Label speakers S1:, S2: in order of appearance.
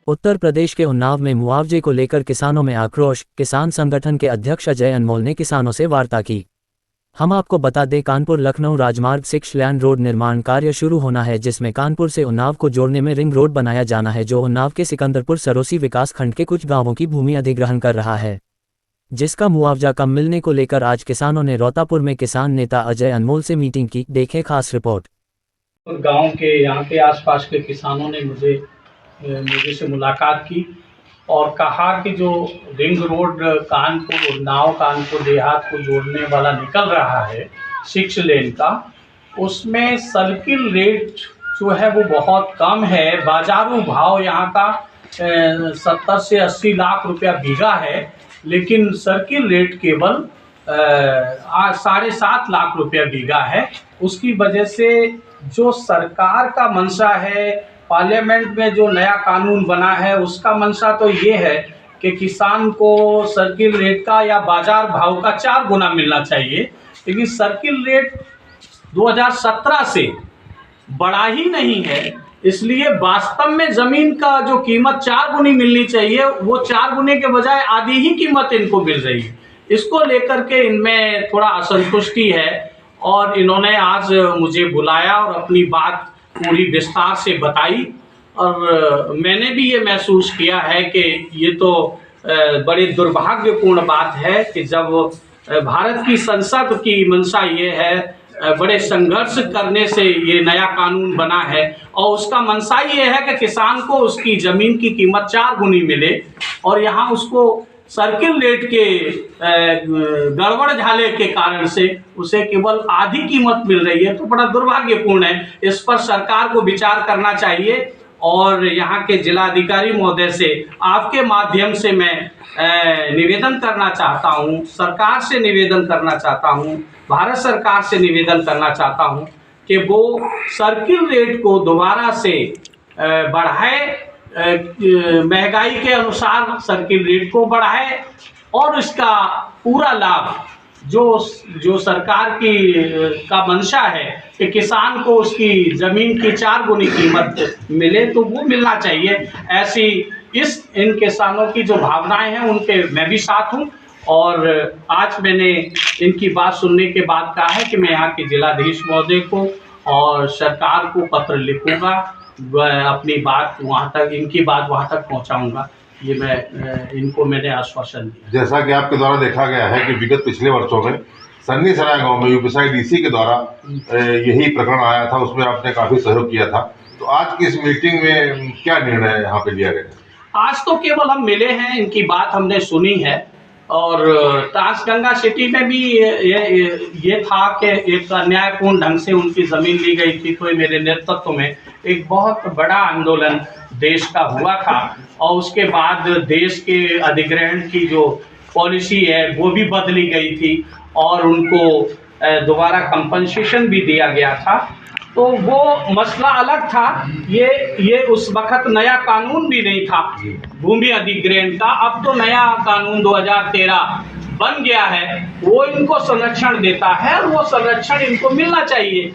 S1: उत्तर प्रदेश के उन्नाव में मुआवजे को लेकर किसानों में आक्रोश। किसान संगठन के अध्यक्ष अजय अनमोल ने किसानों से वार्ता की। हम आपको बता दें, कानपुर लखनऊ राजमार्ग 6 लेन रोड निर्माण कार्य शुरू होना है, जिसमें कानपुर से उन्नाव को जोड़ने में रिंग रोड बनाया जाना है, जो उन्नाव के सिकंदरपुर सरोसी विकास खंड के कुछ गांवों की भूमि अधिग्रहण कर रहा है, जिसका मुआवजा कम मिलने को लेकर आज किसानों ने रोतापुर में किसान नेता अजय अनमोल से मीटिंग की। देखें खास रिपोर्ट।
S2: गांव के यहाँ के आसपास के किसानों ने मुझे से मुलाकात की और कहा कि जो रिंग रोड कानपुर उन्नाव कानपुर देहात को जोड़ने वाला निकल रहा है 6 लेन का, उसमें सर्किल रेट जो है वो बहुत कम है। बाजारू भाव यहाँ का 70 से 80 लाख रुपया बीघा है, लेकिन सर्किल रेट केवल 7.5 लाख रुपया बीघा है। उसकी वजह से जो सरकार का मंशा है, पार्लियामेंट में जो नया कानून बना है, उसका मंशा तो ये है कि किसान को सर्किल रेट का या बाजार भाव का 4 गुना मिलना चाहिए, लेकिन सर्किल रेट 2017 से बढ़ा ही नहीं है। इसलिए वास्तव में ज़मीन का जो कीमत 4 गुनी मिलनी चाहिए, वो 4 गुने के बजाय आधी ही कीमत इनको मिल रही है। इसको लेकर के इनमें थोड़ा असंतुष्टि है और इन्होंने आज मुझे बुलाया और अपनी बात पूरी विस्तार से बताई। और मैंने भी ये महसूस किया है कि ये तो बड़ी दुर्भाग्यपूर्ण बात है कि जब भारत की संसद की मंशा ये है, बड़े संघर्ष करने से ये नया कानून बना है और उसका मंशा ये है कि किसान को उसकी ज़मीन की कीमत 4 गुनी मिले, और यहाँ उसको सर्किल रेट के गड़बड़ झाले के कारण से उसे केवल आधी कीमत मिल रही है, तो बड़ा दुर्भाग्यपूर्ण है। इस पर सरकार को विचार करना चाहिए और यहाँ के जिलाधिकारी महोदय से आपके माध्यम से मैं निवेदन करना चाहता हूँ, सरकार से निवेदन करना चाहता हूँ, भारत सरकार से निवेदन करना चाहता हूँ कि वो सर्किल रेट को दोबारा से बढ़ाए, महंगाई के अनुसार सर्किल रेट को बढ़ाए और इसका पूरा लाभ जो सरकार का मंशा है कि किसान को उसकी ज़मीन की 4 गुनी कीमत मिले, तो वो मिलना चाहिए। ऐसी इन किसानों की जो भावनाएं हैं उनके मैं भी साथ हूं, और आज मैंने इनकी बात सुनने के बाद कहा है कि मैं यहाँ के जिलाधीश महोदय को और सरकार को पत्र लिखूंगा, अपनी बात वहाँ तक, इनकी बात वहाँ तक पहुँचाऊँगा। ये मैंने आश्वासन दिया।
S3: जैसा कि आपके द्वारा देखा गया है कि विगत पिछले वर्षों में सन्नीसराय गांव में यूपीएसआई डीसी के द्वारा यही प्रकरण आया था, उसमें आपने काफ़ी सहयोग किया था। तो आज की इस मीटिंग में क्या निर्णय यहाँ पे लिया गया?
S2: आज तो केवल हम मिले हैं, इनकी बात हमने सुनी है, और ट्रांसगंगा सिटी में भी ये था कि एक अन्यायपूर्ण ढंग से उनकी ज़मीन ली गई थी, तो मेरे नेतृत्व में एक बहुत बड़ा आंदोलन देश का हुआ था, और उसके बाद देश के अधिग्रहण की जो पॉलिसी है वो भी बदली गई थी और उनको दोबारा कंपनसेशन भी दिया गया था। तो वो मसला अलग था। ये उस वक्त नया कानून भी नहीं था भूमि अधिग्रहण का। अब तो नया कानून 2013 बन गया है, वो इनको संरक्षण देता है और वो संरक्षण इनको मिलना चाहिए।